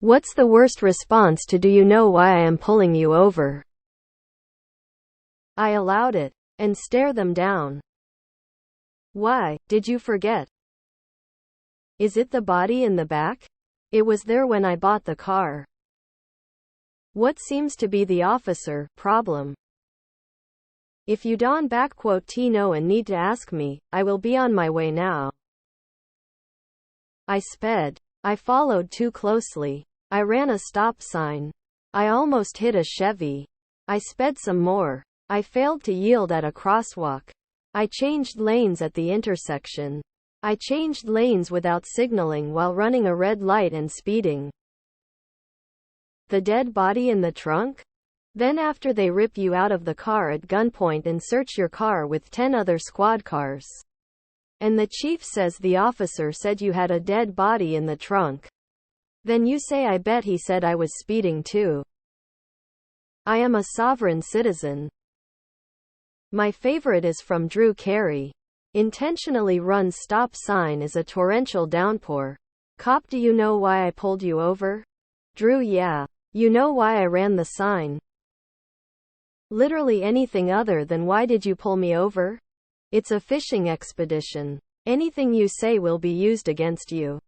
What's the worst response to "Do you know why I am pulling you over?" I allowed it. And stare them down. Why, did you forget? Is it the body in the back? It was there when I bought the car. What seems to be the officer problem? If you don't know and need to ask me, I will be on my way now. I sped. I followed too closely. I ran a stop sign. I almost hit a Chevy. I sped some more. I failed to yield at a crosswalk. I changed lanes at the intersection. I changed lanes without signaling while running a red light and speeding. The dead body in the trunk? Then after they rip you out of the car at gunpoint and search your car with 10 other squad cars. And the chief says the officer said you had a dead body in the trunk. Then you say I bet he said I was speeding too. I am a sovereign citizen. My favorite is from Drew Carey. Intentionally run stop sign is a torrential downpour. Cop, do you know why I pulled you over? Drew, yeah. You know why I ran the sign? Literally anything other than why did you pull me over? It's a fishing expedition. Anything you say will be used against you.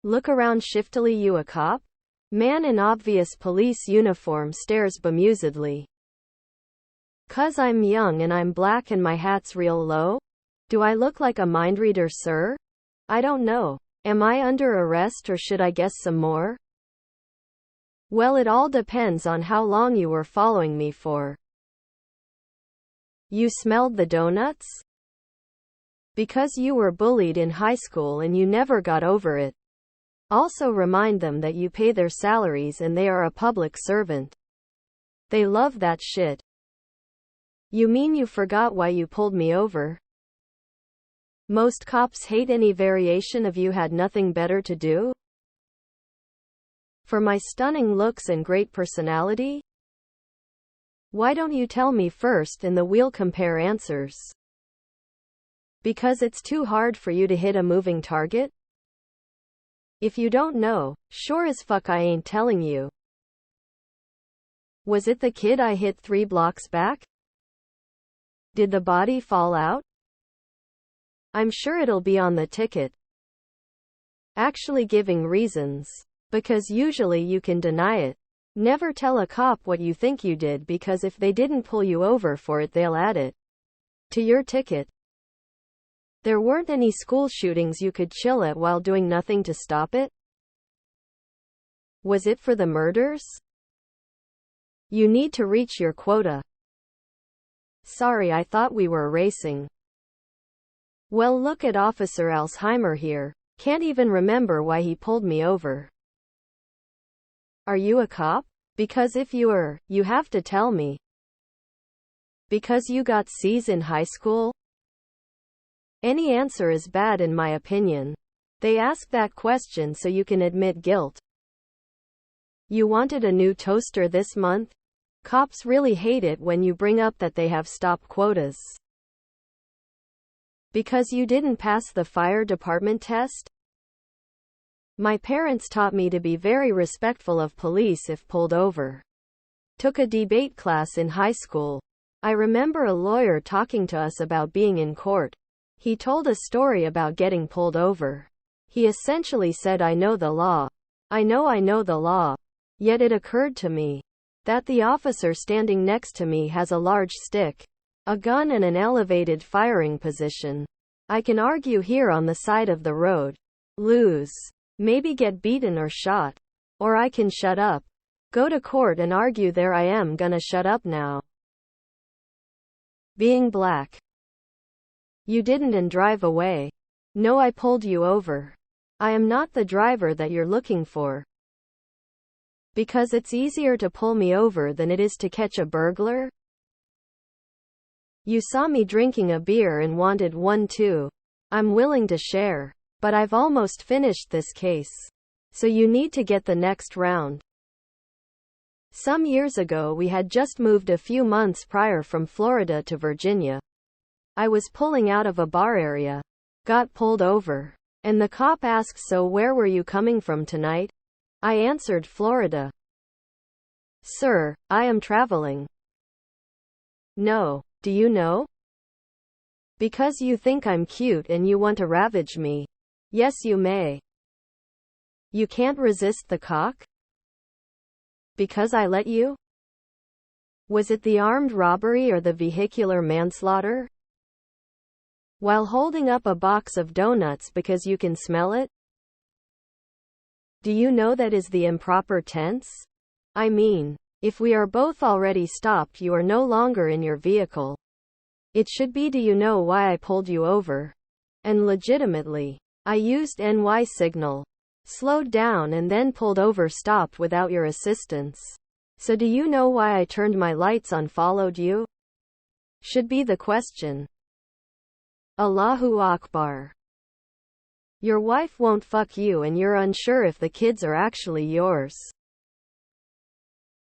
Look around shiftily. You a cop? Man in obvious police uniform stares bemusedly. 'Cause I'm young and I'm black and my hat's real low? Do I look like a mind reader, sir? I don't know. Am I under arrest or should I guess some more? Well, it all depends on how long you were following me for. You smelled the donuts? Because you were bullied in high school and you never got over it. Also remind them that you pay their salaries and they are a public servant. They love that shit. You mean you forgot why you pulled me over? Most cops hate any variation of "you had nothing better to do"? For my stunning looks and great personality? Why don't you tell me first and we'll compare answers? Because it's too hard for you to hit a moving target? If you don't know, sure as fuck I ain't telling you. Was it the kid I hit 3 blocks back? Did the body fall out? I'm sure it'll be on the ticket. Actually giving reasons. Because usually you can deny it. Never tell a cop what you think you did because if they didn't pull you over for it they'll add it to your ticket. There weren't any school shootings you could chill at while doing nothing to stop it? Was it for the murders? You need to reach your quota. Sorry, I thought we were racing. Well, look at Officer Alzheimer here. Can't even remember why he pulled me over. Are you a cop? Because if you are, you have to tell me. Because you got C's in high school? Any answer is bad in my opinion. They ask that question so you can admit guilt. You wanted a new toaster this month? Cops really hate it when you bring up that they have stop quotas. Because you didn't pass the fire department test? My parents taught me to be very respectful of police if pulled over. Took a debate class in high school. I remember a lawyer talking to us about being in court. He told a story about getting pulled over. He essentially said, I know the law. I know the law. Yet it occurred to me that the officer standing next to me has a large stick, a gun and an elevated firing position. I can argue here on the side of the road. Lose. Maybe get beaten or shot. Or I can shut up. Go to court and argue there. I am gonna shut up now. Being black. You didn't and drive away. No, I pulled you over. I am not the driver that you're looking for. Because it's easier to pull me over than it is to catch a burglar? You saw me drinking a beer and wanted one too. I'm willing to share. But I've almost finished this case. So you need to get the next round. Some years ago we had just moved a few months prior from Florida to Virginia. I was pulling out of a bar area. Got pulled over. And the cop asked, so where were you coming from tonight? I answered Florida. Sir, I am traveling. No. Do you know? Because you think I'm cute and you want to ravage me. Yes, you may. You can't resist the cock? Because I let you? Was it the armed robbery or the vehicular manslaughter? While holding up a box of donuts because you can smell it? Do you know that is the improper tense? I mean, if we are both already stopped, you are no longer in your vehicle. It should be, do you know why I pulled you over? And legitimately. I used NY signal. Slowed down and then pulled over, stopped without your assistance. So do you know why I turned my lights on, followed you? Should be the question. Allahu Akbar. Your wife won't fuck you and you're unsure if the kids are actually yours.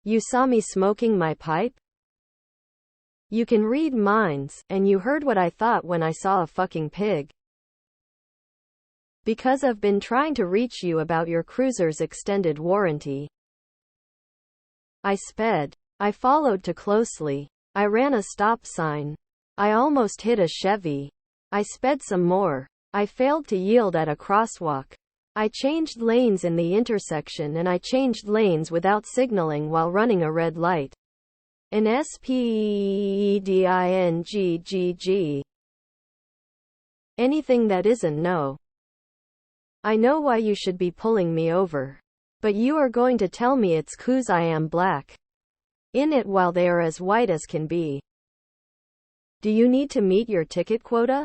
You saw me smoking my pipe? You can read minds, and you heard what I thought when I saw a fucking pig. Because I've been trying to reach you about your cruiser's extended warranty. I sped. I followed too closely. I ran a stop sign. I almost hit a Chevy. I sped some more. I failed to yield at a crosswalk. I changed lanes in the intersection and I changed lanes without signaling while running a red light. An SPEDINGGG. Anything that isn't no. I know why you should be pulling me over. But you are going to tell me it's 'cause I am black. In it while they are as white as can be. Do you need to meet your ticket quota?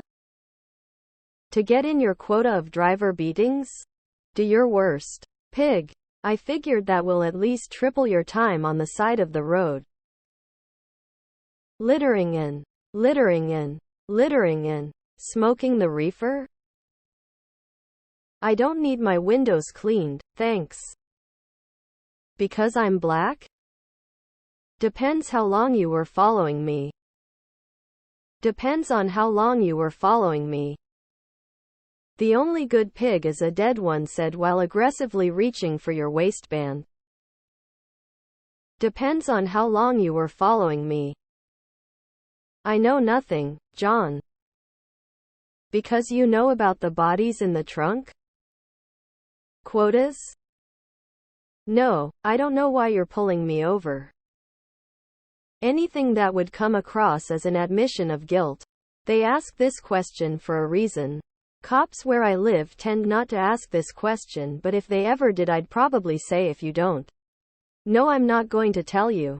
To get in your quota of driver beatings? Do your worst. Pig. I figured that will at least triple your time on the side of the road. Littering in. Smoking the reefer? I don't need my windows cleaned, thanks. Because I'm black? Depends how long you were following me. Depends on how long you were following me. The only good pig is a dead one, said while aggressively reaching for your waistband. Depends on how long you were following me. I know nothing, John. Because you know about the bodies in the trunk? Quotas? No, I don't know why you're pulling me over. Anything that would come across as an admission of guilt. They ask this question for a reason. Cops where I live tend not to ask this question, but if they ever did, I'd probably say, if you don't know, I'm not going to tell you.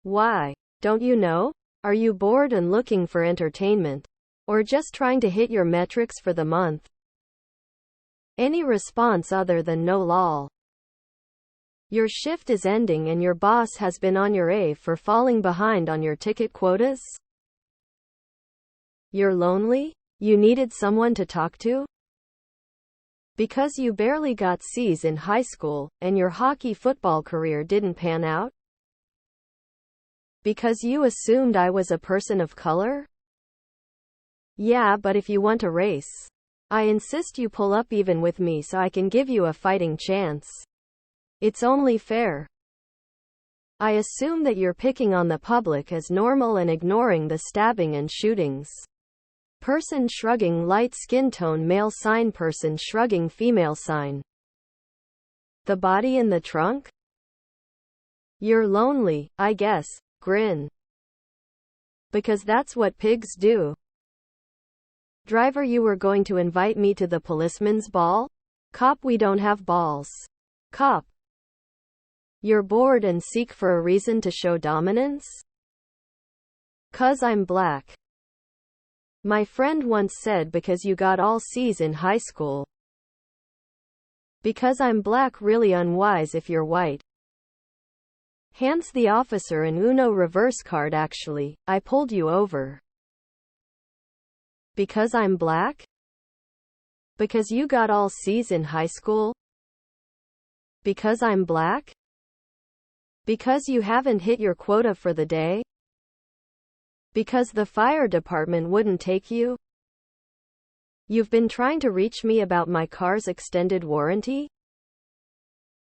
Why? Don't you know? Are you bored and looking for entertainment? Or just trying to hit your metrics for the month? Any response other than no lol. Your shift is ending and your boss has been on your A for falling behind on your ticket quotas? You're lonely? You needed someone to talk to? Because you barely got C's in high school, and your hockey football career didn't pan out? Because you assumed I was a person of color? Yeah, but if you want a race, I insist you pull up even with me so I can give you a fighting chance. It's only fair. I assume that you're picking on the public as normal and ignoring the stabbing and shootings. Person shrugging light skin tone male sign, person shrugging female sign. The body in the trunk? You're lonely, I guess. Grin. Because that's what pigs do. Driver, you were going to invite me to the policeman's ball? Cop, we don't have balls. Cop. You're bored and seek for a reason to show dominance? 'Cause I'm black. My friend once said because you got all C's in high school. Because I'm black, really unwise if you're white. Hands the officer an Uno reverse card. Actually, I pulled you over. Because I'm black? Because you got all C's in high school? Because I'm black? Because you haven't hit your quota for the day? Because the fire department wouldn't take you? You've been trying to reach me about my car's extended warranty?